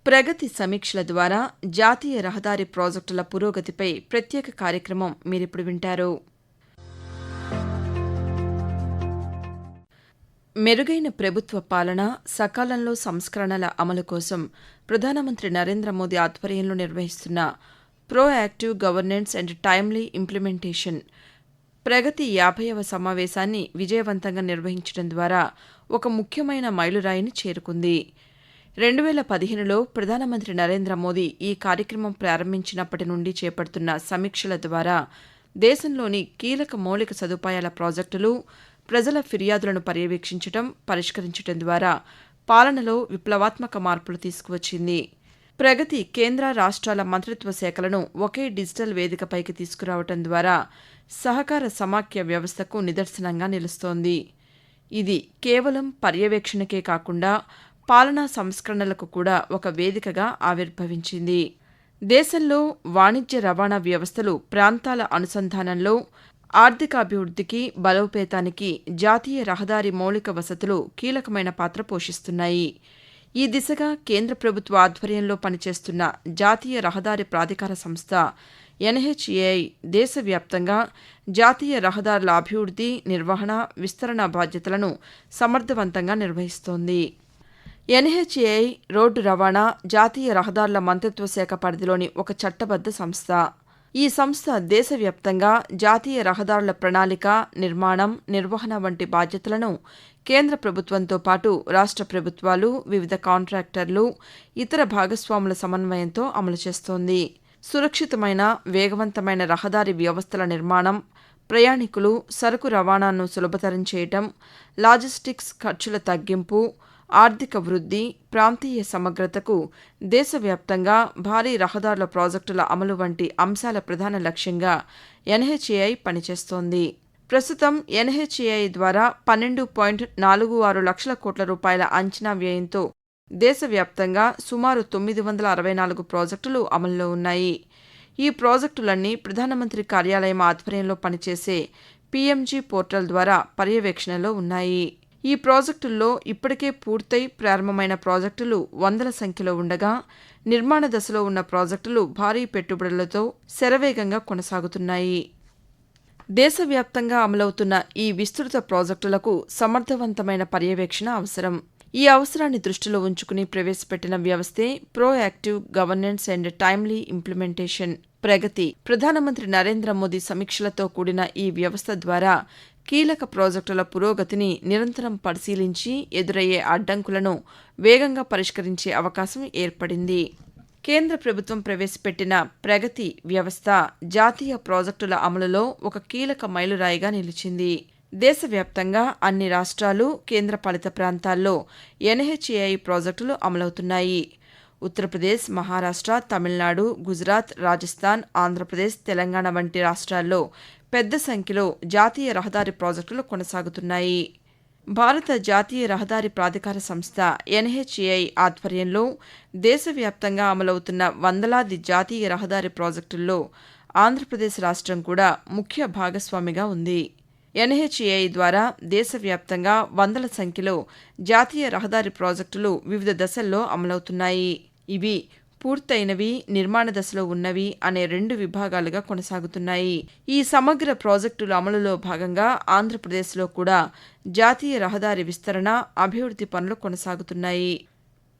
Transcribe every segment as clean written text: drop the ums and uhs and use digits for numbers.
ప్రగతి సమీక్షల ద్వారా జాతీయ రహదారి ప్రాజెక్టుల పురోగతిపై ప్రత్యేక కార్యక్రమం మీరిప్పుడు వింటారు. మెరుగైన ప్రభుత్వ పాలన, సకాలంలో సంస్కరణల అమలు కోసం ప్రధానమంత్రి నరేంద్ర మోదీ ఆధ్వర్యంలో నిర్వహిస్తున్న proactive governance and timely implementation Pragati 50వ సమావేశాన్ని విజయవంతంగా నిర్వహించడం ద్వారా ఒక ముఖ్యమైన మైలురాయిని చేరుకుంది. 2015లో ప్రధానమంత్రి నరేంద్ర మోదీ ఈ కార్యక్రమం ప్రారంభించినప్పటి నుండి చేపడుతున్న సమీక్షల ద్వారా దేశంలోని కీలక మౌలిక సదుపాయాల ప్రాజెక్టులు, ప్రజల ఫిర్యాదులను పర్యవేక్షించడం, పరిష్కరించడం ద్వారా పాలనలో విప్లవాత్మక మార్పులు తీసుకువచ్చింది. ప్రగతి కేంద్ర, రాష్ట్రాల మంత్రిత్వ శాఖలను ఒకే డిజిటల్ వేదికపైకి తీసుకురావడం ద్వారా సహకార సమాఖ్య వ్యవస్థకు నిదర్శనంగా నిలుస్తోంది. ఇది కేవలం పర్యవేక్షణకే కాకుండా పాలనా సంస్కరణలకు కూడా ఒక వేదికగా ఆవిర్భవించింది. దేశంలో వాణిజ్య రవాణా వ్యవస్థలు, ప్రాంతాల అనుసంధానంలో, ఆర్థికాభివృద్ధికి, బలోపేతానికి జాతీయ రహదారి మౌలిక వసతులు కీలకమైన పాత్ర పోషిస్తున్నాయి. ఈ దిశగా కేంద్ర ప్రభుత్వ ఆధ్వర్యంలో పనిచేస్తున్న జాతీయ రహదారి ప్రాధికార సంస్థ NHAI దేశవ్యాప్తంగా జాతీయ రహదారుల అభివృద్ధి, నిర్వహణ, విస్తరణ బాధ్యతలను సమర్థవంతంగా నిర్వహిస్తోంది. NHAI రోడ్డు రవాణా, జాతీయ రహదారుల మంత్రిత్వ శాఖ పరిధిలోని ఒక చట్టబద్ధ సంస్థ. ఈ సంస్థ దేశవ్యాప్తంగా జాతీయ రహదారుల ప్రణాళిక, నిర్మాణం, నిర్వహణ వంటి బాధ్యతలను కేంద్ర ప్రభుత్వంతో పాటు రాష్ట్ర ప్రభుత్వాలు, వివిధ కాంట్రాక్టర్లు, ఇతర భాగస్వాముల సమన్వయంతో అమలు చేస్తోంది. సురక్షితమైన, వేగవంతమైన రహదారి వ్యవస్థల నిర్మాణం, ప్రయాణికులు, సరకు రవాణాను సులభతరం చేయటం, లాజిస్టిక్స్ ఖర్చుల తగ్గింపు, ఆర్థిక వృద్ధి, ప్రాంతీయ సమగ్రతకు దేశవ్యాప్తంగా భారీ రహదారుల ప్రాజెక్టుల అమలు వంటి అంశాల ప్రధాన లక్ష్యంగా NHAI పనిచేస్తోంది. ప్రస్తుతం NHAI ద్వారా 12.46 లక్షల కోట్ల రూపాయల అంచనా వ్యయంతో దేశవ్యాప్తంగా సుమారు 964 ప్రాజెక్టులు అమల్లో ఉన్నాయి. ఈ ప్రాజెక్టులన్నీ ప్రధానమంత్రి కార్యాలయం ఆధ్వర్యంలో పనిచేసే PMG పోర్టల్ ద్వారా పర్యవేక్షణలో ఉన్నాయి. ఈ ప్రాజెక్టుల్లో ఇప్పటికే పూర్తయి ప్రారంభమైన ప్రాజెక్టులు వందల సంఖ్యలో ఉండగా, నిర్మాణ దశలో ఉన్న ప్రాజెక్టులు భారీ పెట్టుబడులతో శరవేగంగా కొనసాగుతున్నాయి. దేశవ్యాప్తంగా అమలవుతున్న ఈ విస్తృత ప్రాజెక్టులకు సమర్థవంతమైన పర్యవేక్షణ అవసరం. ఈ అవసరాన్ని దృష్టిలో ఉంచుకుని ప్రవేశపెట్టిన వ్యవస్థే proactive governance and timely implementation Pragati. ప్రధానమంత్రి నరేంద్ర మోదీ సమీక్షలతో కూడిన ఈ వ్యవస్థ ద్వారా కీలక ప్రాజెక్టుల పురోగతిని నిరంతరం పరిశీలించి ఎదురయ్యే అడ్డంకులను వేగంగా పరిష్కరించే అవకాశం ఏర్పడింది. కేంద్ర ప్రభుత్వం ప్రవేశపెట్టిన ప్రగతి వ్యవస్థ జాతీయ ప్రాజెక్టుల అమలులో ఒక కీలక మైలురాయిగా నిలిచింది. దేశవ్యాప్తంగా అన్ని రాష్ట్రాలు, కేంద్రపాలిత ప్రాంతాల్లో NHAI ప్రాజెక్టులు అమలవుతున్నాయి. ఉత్తరప్రదేశ్, మహారాష్ట్ర, తమిళనాడు, గుజరాత్, రాజస్థాన్, ఆంధ్రప్రదేశ్, తెలంగాణ వంటి రాష్ట్రాల్లో పెద్ద సంఖ్యలో జాతీయ రహదారి ప్రాజెక్టులు కొనసాగుతున్నాయి. భారత జాతీయ రహదారి ప్రాధికార సంస్థ NHAI ఆధ్వర్యంలో దేశవ్యాప్తంగా అమలవుతున్న వందలాది జాతీయ రహదారి ప్రాజెక్టుల్లో ఆంధ్రప్రదేశ్ రాష్ట్రం కూడా ముఖ్య భాగస్వామిగా ఉంది. NHAI ద్వారా దేశవ్యాప్తంగా వందల సంఖ్యలో జాతీయ రహదారి ప్రాజెక్టులు వివిధ దశల్లో అమలవుతున్నాయి. ఇవి పూర్తయినవి, నిర్మాణ దశలో ఉన్నవి అనే 2 విభాగాలుగా కొనసాగుతున్నాయి. ఈ సమగ్ర ప్రాజెక్టుల అమలులో భాగంగా ఆంధ్రప్రదేశ్లో కూడా జాతీయ రహదారి విస్తరణ, అభివృద్ధి పనులు కొనసాగుతున్నాయి.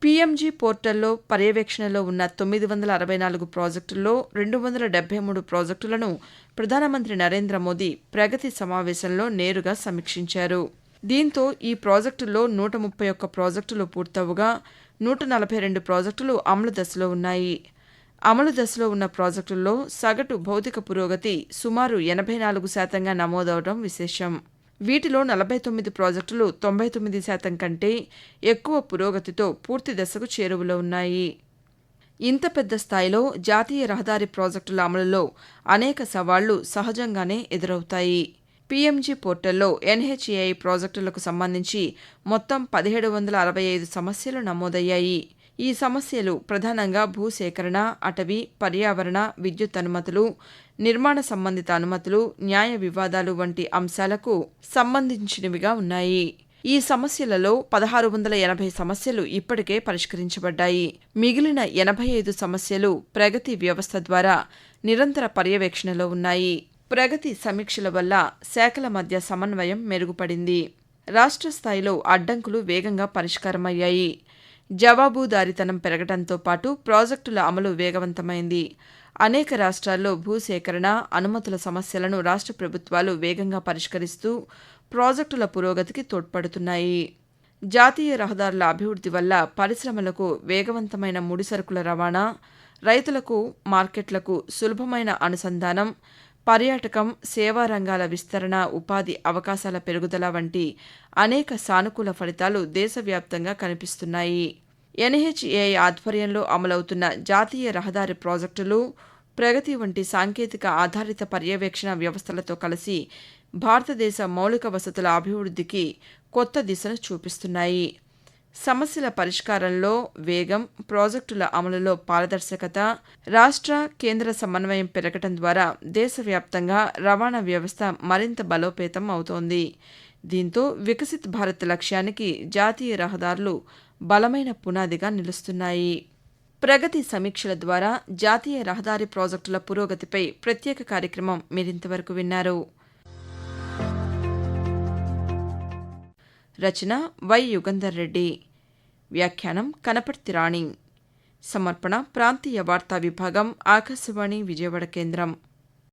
PMG పోర్టల్లో పర్యవేక్షణలో ఉన్న 964 ప్రాజెక్టుల్లో 273 ప్రాజెక్టులను ప్రధానమంత్రి నరేంద్ర మోదీ ప్రగతి సమావేశంలో నేరుగా సమీక్షించారు. దీంతో ఈ ప్రాజెక్టుల్లో 131 ప్రాజెక్టులు పూర్తవుగా 142 ప్రాజెక్టులు అమలు దశలో ఉన్నాయి. అమలు దశలో ఉన్న ప్రాజెక్టుల్లో సగటు భౌతిక పురోగతి సుమారు 84% నమోదవడం విశేషం. వీటిలో 49 ప్రాజెక్టులు 99% కంటే ఎక్కువ పురోగతితో పూర్తి దశకు చేరువలో ఉన్నాయి. ఇంత పెద్ద స్థాయిలో జాతీయ రహదారి ప్రాజెక్టుల అమలులో అనేక సవాళ్లు సహజంగానే ఎదురవుతాయి. PMG పోర్టల్లో NHAI ప్రాజెక్టులకు సంబంధించి మొత్తం 1765 సమస్యలు నమోదయ్యాయి. ఈ సమస్యలు ప్రధానంగా భూసేకరణ, అటవీ, పర్యావరణ, విద్యుత్ అనుమతులు, నిర్మాణ సంబంధిత అనుమతులు, న్యాయ వివాదాలు వంటి అంశాలకు సంబంధించినవిగా ఉన్నాయి. ఈ సమస్యలలో 1680 సమస్యలు ఇప్పటికే పరిష్కరించబడ్డాయి. మిగిలిన 85 సమస్యలు ప్రగతి వ్యవస్థ ద్వారా నిరంతర పర్యవేక్షణలో ఉన్నాయి. ప్రగతి సమీక్షల వల్ల శాఖల మధ్య సమన్వయం మెరుగుపడింది. రాష్ట్ర స్థాయిలో అడ్డంకులు వేగంగా పరిష్కారమయ్యాయి. జవాబుదారీతనం పెరగడంతో పాటు ప్రాజెక్టుల అమలు వేగవంతమైంది. అనేక రాష్ట్రాల్లో భూసేకరణ, అనుమతుల సమస్యలను రాష్ట్ర ప్రభుత్వాలు వేగంగా పరిష్కరిస్తూ ప్రాజెక్టుల పురోగతికి తోడ్పడుతున్నాయి. జాతీయ రహదారుల అభివృద్ధి వల్ల పరిశ్రమలకు వేగవంతమైన ముడిసరుకుల రవాణా, రైతులకు, మార్కెట్లకు సులభమైన అనుసంధానం, పర్యాటకం, సేవా రంగాల విస్తరణ, ఉపాధి అవకాశాల పెరుగుదల వంటి అనేక సానుకూల ఫలితాలు దేశవ్యాప్తంగా కనిపిస్తున్నాయి. ఎన్హెచ్ఏఐ ఆధ్వర్యంలో అమలవుతున్న జాతీయ రహదారి ప్రాజెక్టులు, ప్రగతి వంటి సాంకేతిక ఆధారిత పర్యవేక్షణ వ్యవస్థలతో కలిసి భారతదేశ మౌలిక వసతుల అభివృద్ధికి కొత్త దిశను చూపిస్తున్నాయి. సమస్యల పరిష్కారంలో వేగం, ప్రాజెక్టుల అమలులో పారదర్శకత, రాష్ట్ర, కేంద్ర సమన్వయం పెరగడం ద్వారా దేశవ్యాప్తంగా రవాణా వ్యవస్థ మరింత బలోపేతం అవుతోంది. దీంతో వికసిత్ భారత్ లక్ష్యానికి జాతీయ రహదారులు బలమైన పునాదిగా నిలుస్తున్నాయి. ప్రగతి సమీక్షల ద్వారా జాతీయ రహదారి ప్రాజెక్టుల పురోగతిపై ప్రత్యేక కార్యక్రమం మీరింతవరకు విన్నారు. రచన వై. యుగంధర్ రెడ్డి. వ్యాఖ్యానం కనపర్తి రాణి. సమర్పణ ప్రాంతీయ వార్తా విభాగం, ఆకాశవాణి విజయవాడ కేంద్రం.